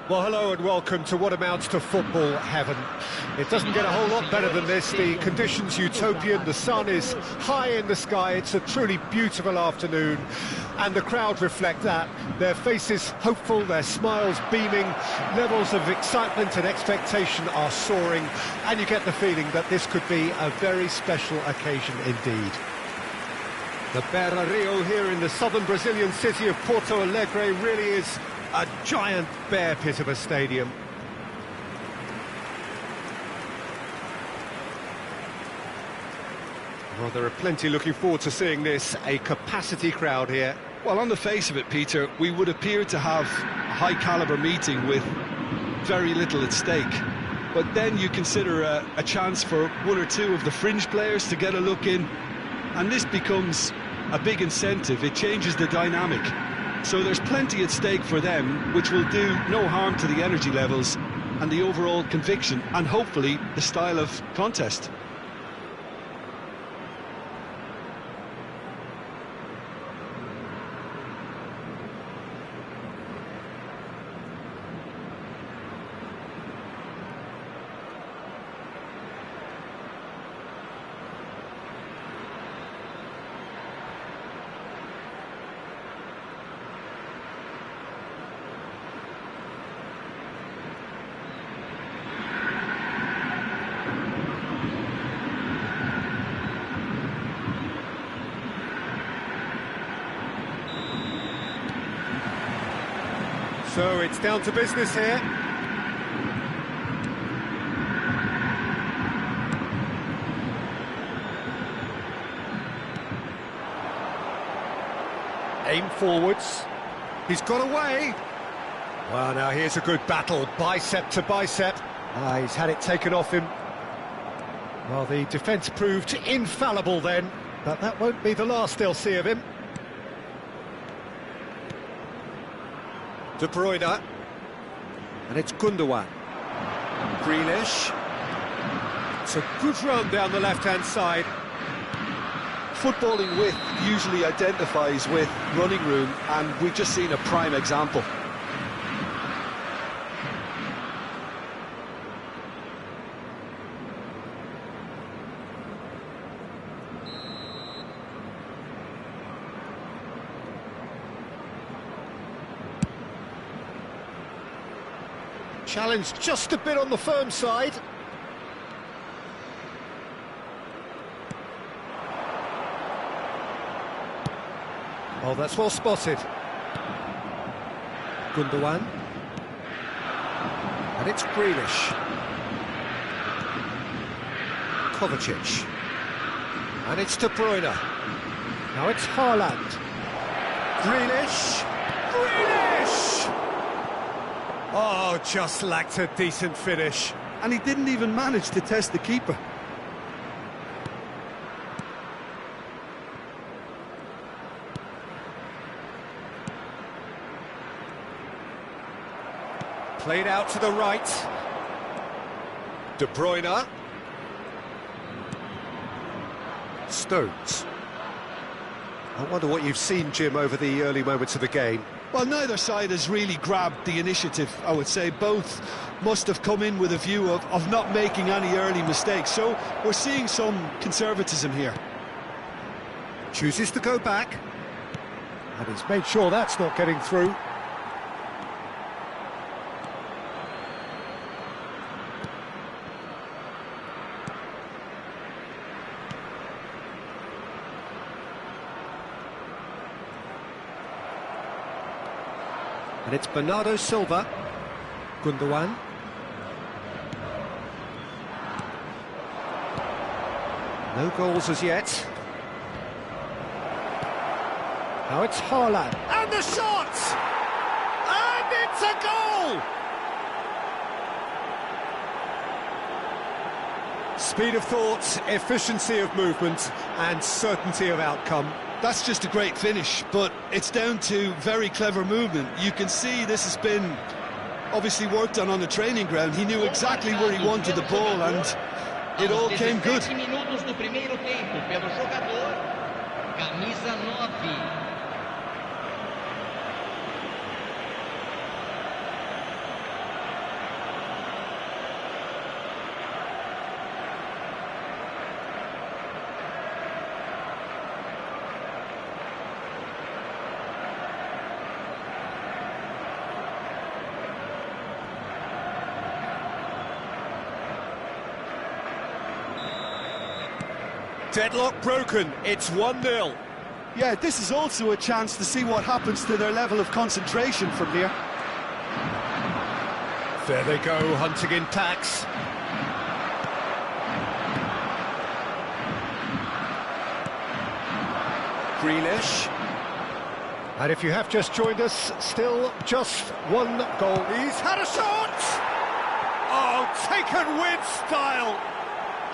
Well, hello and welcome to what amounts to football heaven. It doesn't get a whole lot better than this. The conditions utopian, the sun is high in the sky, it's a truly beautiful afternoon, and the crowd reflect that. Their faces hopeful, their smiles beaming, levels of excitement and expectation are soaring, and you get the feeling that this could be a very special occasion indeed. The Beira-Rio here in the southern Brazilian city of Porto Alegre really is a giant bear pit of a stadium. Well, there are plenty looking forward to seeing this, a capacity crowd here. Well, on the face of it, Peter, we would appear to have a high-caliber meeting with very little at stake. But then you consider a chance for one or two of the fringe players to get a look in, and this becomes a big incentive. It changes the dynamic. So there's plenty at stake for them, which will do no harm to the energy levels and the overall conviction, and hopefully the style of contest. So it's down to business here. Aim forwards. He's got away. Well, now here's a good battle, bicep to bicep. He's had it taken off him. Well, the defence proved infallible then, but that won't be the last they'll see of him. De Bruyne, and it's Gundogan. Grealish. It's a good run down the left-hand side. Footballing width usually identifies with running room, and we've just seen a prime example. Challenge just a bit on the firm side. Oh, that's well spotted. Gundogan. And it's Grealish. Kovacic. And it's De Bruyne. Now it's Haaland. Grealish. Grealish! Oh, just lacked a decent finish. And he didn't even manage to test the keeper. Played out to the right. De Bruyne. Stones. I wonder what you've seen, Jim, over the early moments of the game. Well, neither side has really grabbed the initiative, I would say. Both must have come in with a view of not making any early mistakes. So we're seeing some conservatism here. Chooses to go back. And he's made sure that's not getting through. And it's Bernardo Silva. Gundogan. No goals as yet. Now it's Haaland. And the shot! And it's a goal! Speed of thought, efficiency of movement, and certainty of outcome. That's just a great finish, but it's down to very clever movement. You can see this has been obviously worked on the training ground. He knew exactly where he wanted the ball, and it all came good. Deadlock broken, it's 1-0. Yeah, this is also a chance to see what happens to their level of concentration from here. There they go, hunting in tacks. Grealish. And if you have just joined us, still just one goal. He's had a shot! Oh, taken with style!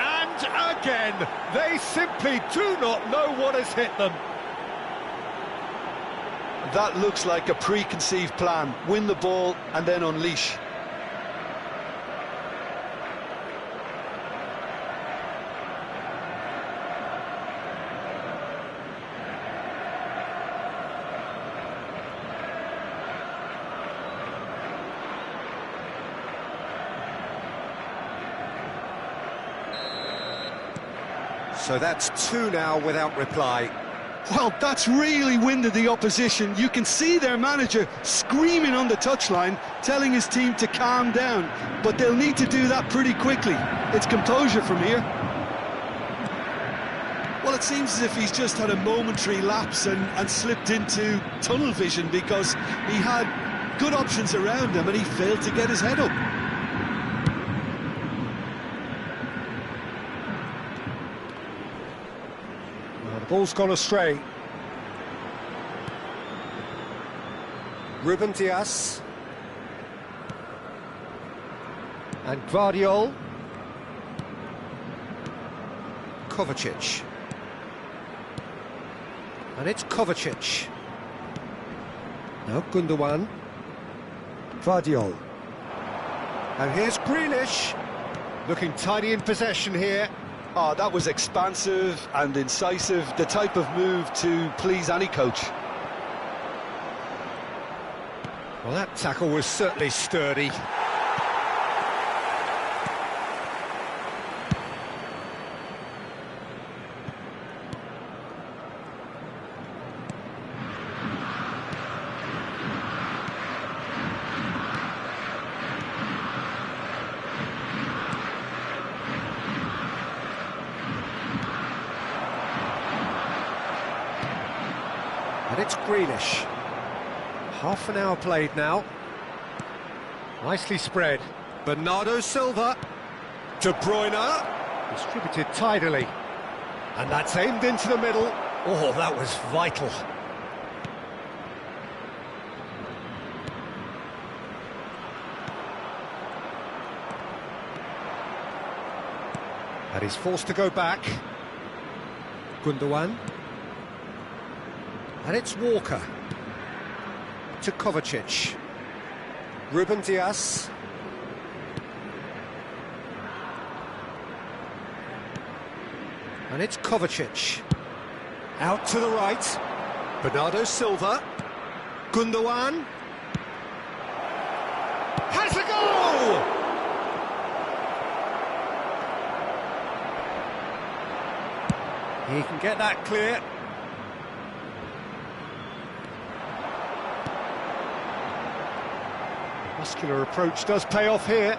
And again, they simply do not know what has hit them. That looks like a preconceived plan. Win the ball and then unleash. So that's 2 now without reply. Well, that's really winded the opposition. You can see their manager screaming on the touchline, telling his team to calm down. But they'll need to do that pretty quickly. It's composure from here. Well, it seems as if he's just had a momentary lapse and slipped into tunnel vision, because he had good options around him and he failed to get his head up. Ball's gone astray. Ruben Dias. And Gvardiol. Kovacic. And it's Kovacic. Now Gundogan. Gvardiol. And here's Grealish. Looking tidy in possession here. Oh, that was expansive and incisive, the type of move to please any coach. Well, that tackle was certainly sturdy. And it's Grealish. Half an hour played now. Nicely spread. Bernardo Silva. De Bruyne. Distributed tidily. And that's aimed into the middle. Oh, that was vital. And he's forced to go back. Gundogan. And it's Walker. To Kovacic. Ruben Dias. And it's Kovacic. Out to the right. Bernardo Silva. Gundogan. Has a goal! He can get that clear. Muscular approach does pay off here.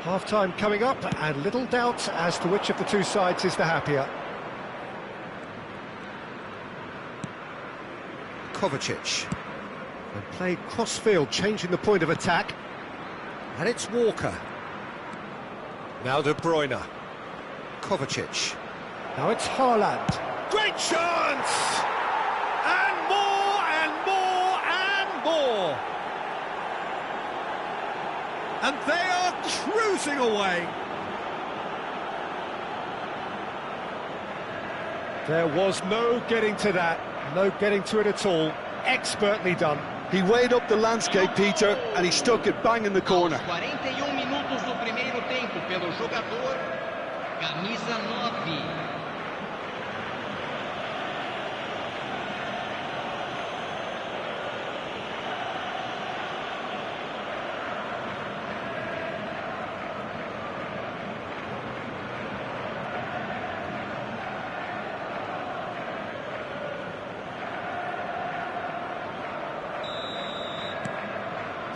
Half-time coming up, and little doubt as to which of the two sides is the happier. Kovacic. And played cross-field, changing the point of attack. And it's Walker. Now De Bruyne. Kovacic. Now it's Haaland. Great chance! And more, and more, and more! And they are cruising away. There was no getting to that, no getting to it at all. Expertly done. He weighed up the landscape, Peter, and he stuck it bang in the corner. 41 minutos do primeiro tempo pelo jogador, camisa 9.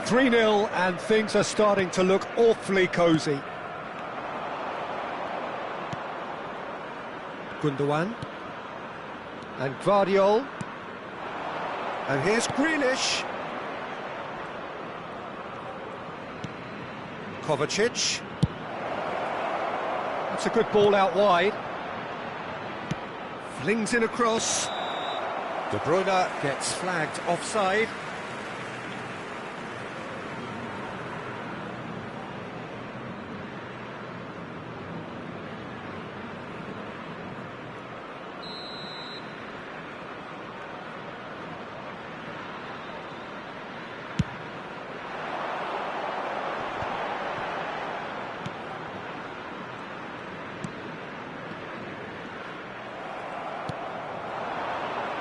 (3-0) and things are starting to look awfully cosy. Gundogan. And Gvardiol. And here's Grealish. Kovacic. That's a good ball out wide. Flings in across. De Bruyne gets flagged offside.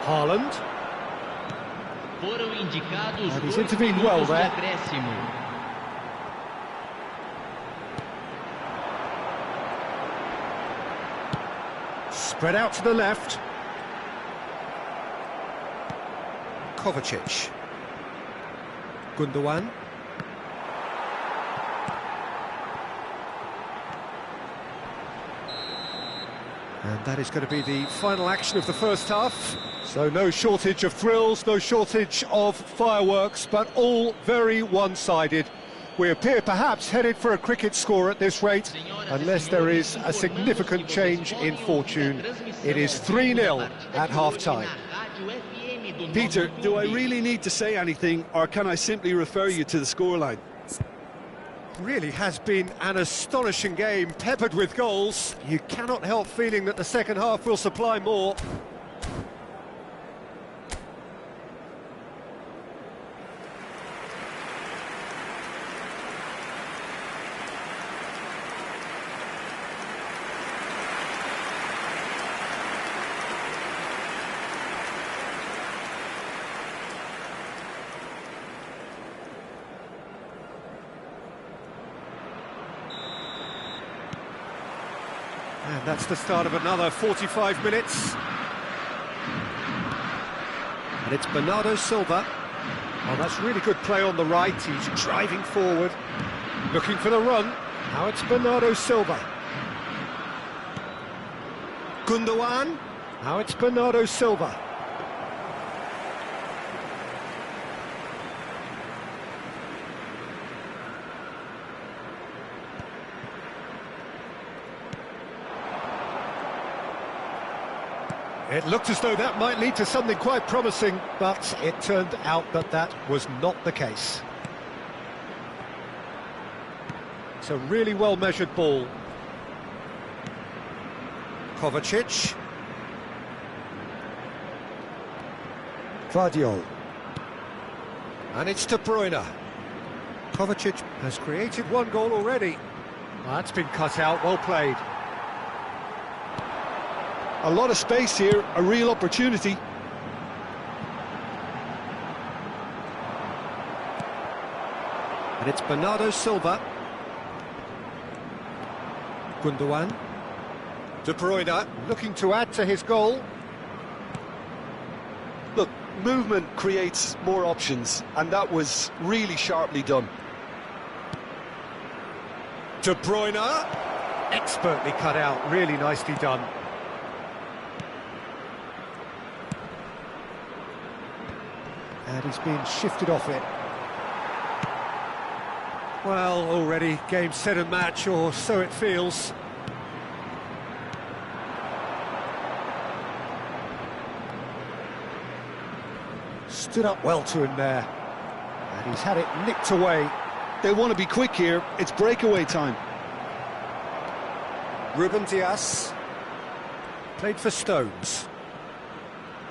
Haaland. Foram indicados And he's 2 intervened well minutos de there. acréscimo. Spread out to the left. Kovacic. Gundogan. And that is going to be the final action of the first half. So no shortage of thrills, no shortage of fireworks, but all very one-sided. We appear perhaps headed for a cricket score at this rate, unless there is a significant change in fortune. It is 3-0 at half-time. Peter, do I really need to say anything, or can I simply refer you to the scoreline? Really has been an astonishing game, peppered with goals. You cannot help feeling that the second half will supply more. And that's the start of another 45 minutes. And it's Bernardo Silva. Oh, that's really good play on the right. He's driving forward, looking for the run. Now it's Bernardo Silva. Gundogan. Now it's Bernardo Silva. It looked as though that might lead to something quite promising, but it turned out that that was not the case. It's a really well-measured ball. Kovacic. Gvardiol. And it's De Bruyne. Kovacic has created one goal already. Well, that's been cut out, well played. A lot of space here, a real opportunity. And it's Bernardo Silva. Gundogan. De Bruyne looking to add to his goal. Look, movement creates more options, and that was really sharply done. De Bruyne. Expertly cut out, really nicely done. And he's being shifted off it. Well, already game, set and match, or so it feels. Stood up well to him there. And he's had it nicked away. They want to be quick here, it's breakaway time. Ruben Dias. Played for Stones.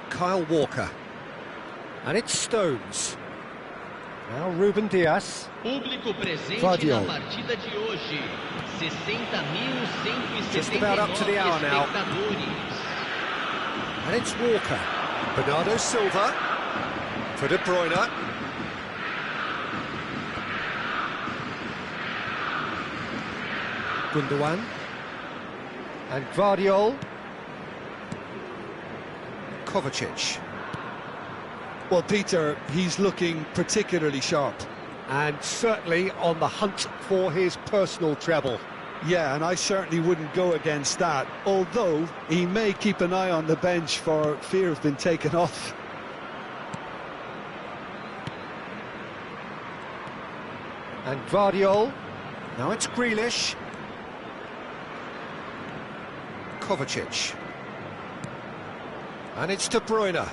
Kyle Walker. And it's Stones. Now Ruben Dias. Público presente Gvardiol. na partida de hoje. 60.179 Just about up to the hour now. espectadores. And it's Walker. Bernardo Silva. For De Bruyne. Gundogan. And Gvardiol. Kovacic. Well, Peter, he's looking particularly sharp. And certainly on the hunt for his personal treble. Yeah, and I certainly wouldn't go against that, although he may keep an eye on the bench for fear of being taken off. And Guardiola. Now it's Grealish. Kovacic. And it's De Bruyne.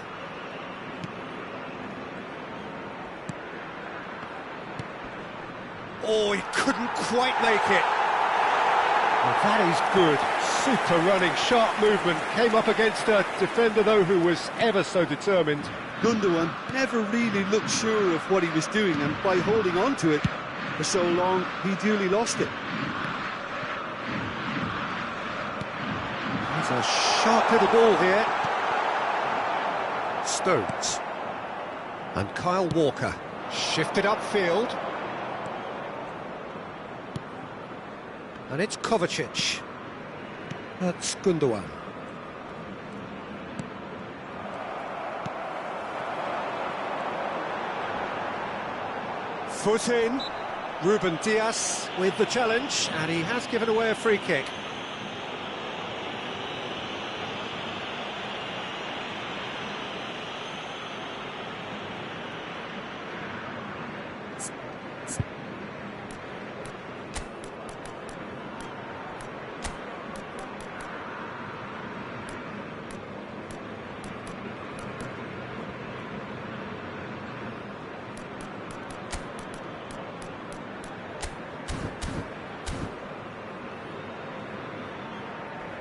Oh, he couldn't quite make it. Well, that is good. Super running, sharp movement. Came up against a defender, though, who was ever so determined. Gundogan never really looked sure of what he was doing, and by holding on to it for so long, he duly lost it. He's a sharp little ball here. Stones. And Kyle Walker. Shifted upfield. And it's Kovacic. That's Gundogan. Foot in. Ruben Dias with the challenge, and he has given away a free kick.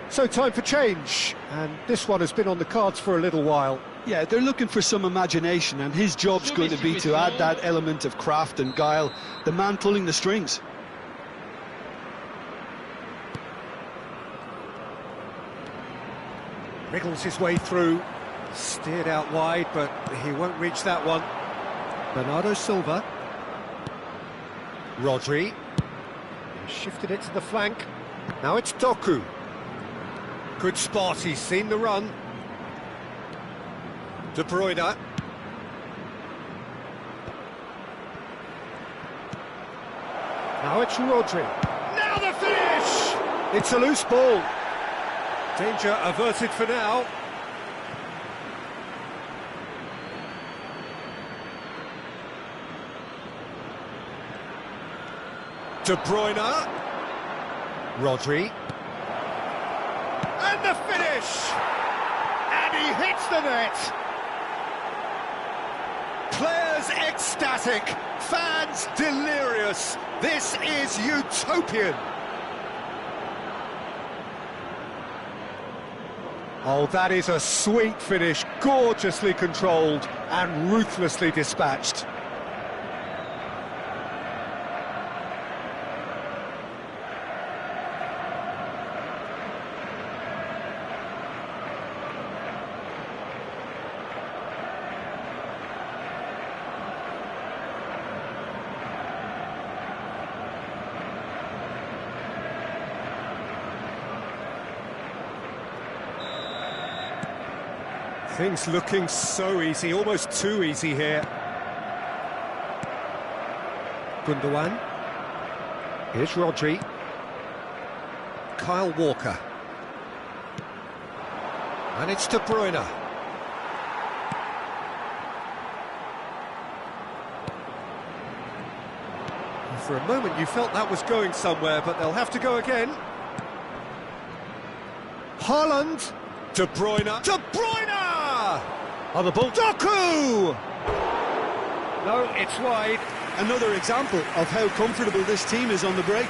So time for change, and this one has been on the cards for a little while. Yeah, they're looking for some imagination, and his job's going to be to add that element of craft and guile, the man pulling the strings. Wriggles his way through, steered out wide, but he won't reach that one. Bernardo Silva. Rodri. Shifted it to the flank. Now it's Doku. Good spot, he's seen the run. De Bruyne. Now it's Rodri. Now the finish! It's a loose ball. Danger averted for now. De Bruyne. Rodri. And the finish! And he hits the net! Players ecstatic, fans delirious. This is utopian. Oh, that is a sweet finish, gorgeously controlled and ruthlessly dispatched. Things looking so easy, almost too easy here. Gundogan. Here's Rodri. Kyle Walker. And it's De Bruyne. For a moment you felt that was going somewhere, but they'll have to go again. Haaland. De Bruyne. De Bruyne! On the ball. Doku! No, it's wide. Another example of how comfortable this team is on the break.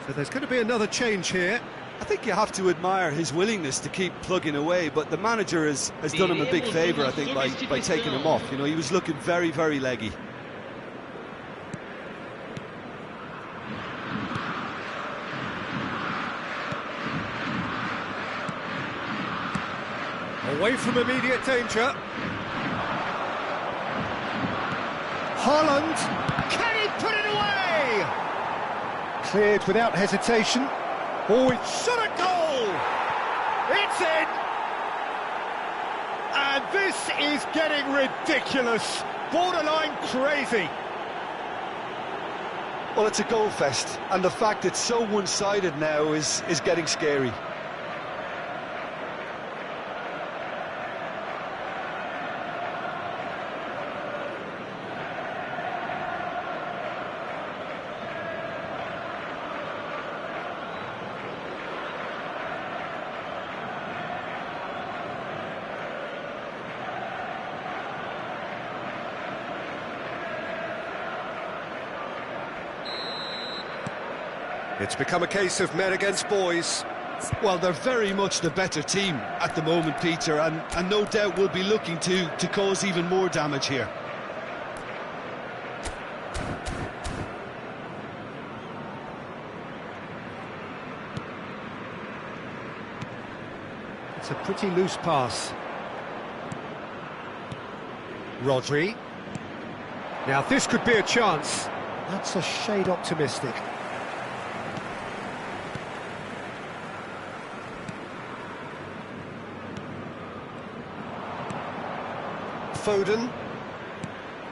So there's going to be another change here. I think you have to admire his willingness to keep plugging away, but the manager has done him a big favour, I think, by taking him off. You know, he was looking very, very leggy. Away from immediate danger. Haaland, can he put it away? Cleared without hesitation. Oh, it's shot at goal! It's in! And this is getting ridiculous, borderline crazy. Well, it's a goal fest, and the fact it's so one-sided now is getting scary. It's become a case of men against boys. Well, they're very much the better team at the moment, Peter, and no doubt will be looking to cause even more damage here. It's a pretty loose pass. Rodri. Now this could be a chance. That's a shade optimistic. Foden.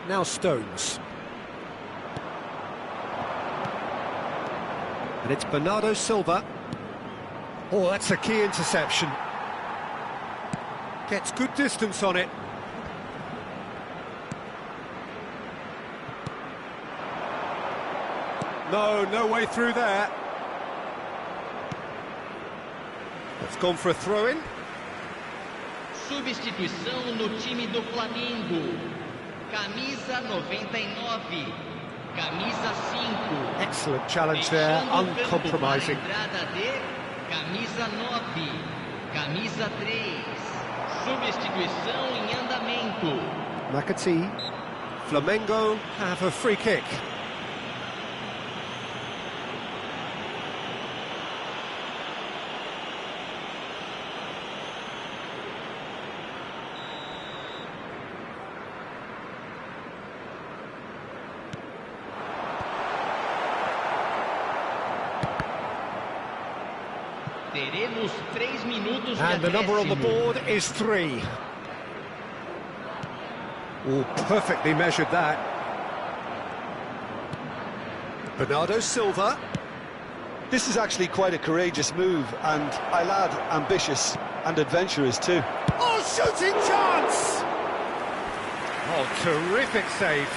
Now Stones. And it's Bernardo Silva. Oh, that's a key interception. Gets good distance on it. No way through there. It's gone for a throw-in. Substituição no time do Flamengo. Camisa 99. Camisa 5. Excellent challenge there, uncompromising. Entrada de camisa 9. Camisa 3. Substituição em andamento. McAtee. Flamengo have a free kick. Teremos 3 minutos de And the number on the board is 3. Oh, perfectly measured that. Bernardo Silva. This is actually quite a courageous move, and I'll add ambitious and adventurous too. Oh, shooting chance! Oh, terrific save.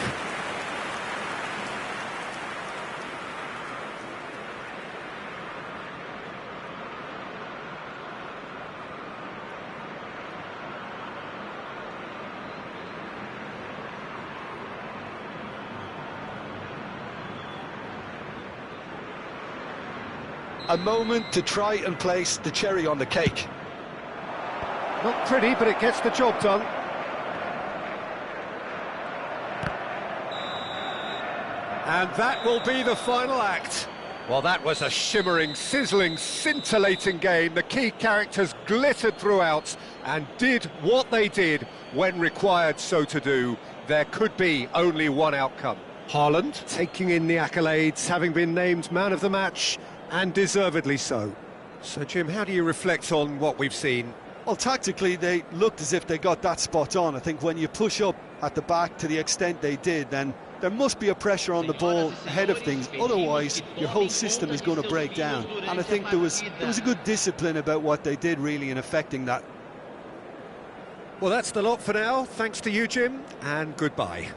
A moment to try and place the cherry on the cake. Not pretty, but it gets the job done. And that will be the final act. Well, that was a shimmering, sizzling, scintillating game. The key characters glittered throughout and did what they did when required so to do. There could be only one outcome. Haaland taking in the accolades, having been named man of the match, and deservedly so. So, Jim, how do you reflect on what we've seen? Well, tactically, they looked as if they got that spot on. I think when you push up at the back to the extent they did, then there must be a pressure on the ball ahead of things. Otherwise, your whole system is going to break down. And I think there was a good discipline about what they did, really, in affecting that. Well, that's the lot for now. Thanks to you, Jim, and goodbye.